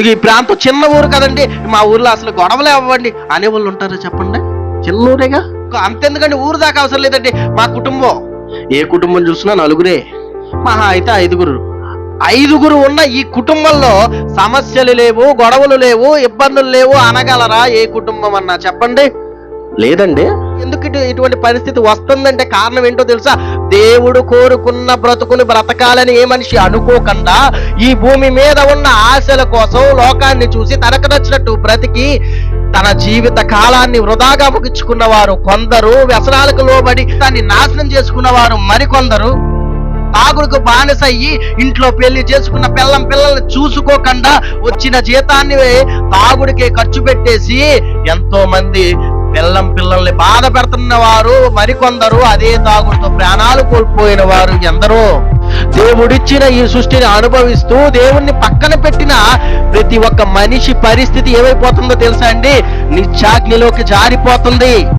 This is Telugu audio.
ఈ ప్రాంతం చిన్న ఊరు కదండి, మా ఊర్లో అసలు గొడవలే అవ్వండి అనేవాళ్ళు ఉంటారా చెప్పండి? చిన్న ఊరేగా, అంతెందుకండి ఊరు దాకా అవసరం లేదండి. మా కుటుంబం, ఏ కుటుంబం చూసినా నలుగురే, మహా అయితే ఐదుగురు ఉన్న ఈ కుటుంబంలో సమస్యలు లేవు, గొడవలు లేవు, ఇబ్బందులు లేవు అనగలరా ఏ కుటుంబం అన్నా చెప్పండి? లేదండి. ఎందుకు ఇటువంటి పరిస్థితి వస్తుందంటే కారణం ఏంటో తెలుసా? దేవుడు కోరుకున్న బ్రతుకుని బ్రతకాలని ఏ మనిషి అనుకోకుండా ఈ భూమి మీద ఉన్న ఆశల కోసం లోకాన్ని చూసి తనకు నచ్చినట్టు బ్రతికి తన జీవిత కాలాన్ని వృధాగా ముగించుకున్నవారు కొందరు, వ్యసనాలకు లోబడి దాన్ని నాశనం చేసుకున్నవారు మరికొందరు, తాగుడుకు బానిస అయ్యి ఇంట్లో పెళ్లి చేసుకున్న పిల్లల్ని చూసుకోకుండా వచ్చిన జీతాన్ని తాగుడికే ఖర్చు పెట్టేసి ఎంతో మంది పిల్లల్ని బాధ పెడుతున్న వారు మరికొందరు, అదే తాగుడుతో ప్రాణాలు కోల్పోయిన వారు ఎందరో. దేవుడిచ్చిన ఈ సృష్టిని అనుభవిస్తూ దేవుణ్ణి పక్కన పెట్టిన ప్రతి ఒక్క మనిషి పరిస్థితి ఏమైపోతుందో తెలుసా అండి? నిత్యాగ్నిలోకి జారిపోతుంది.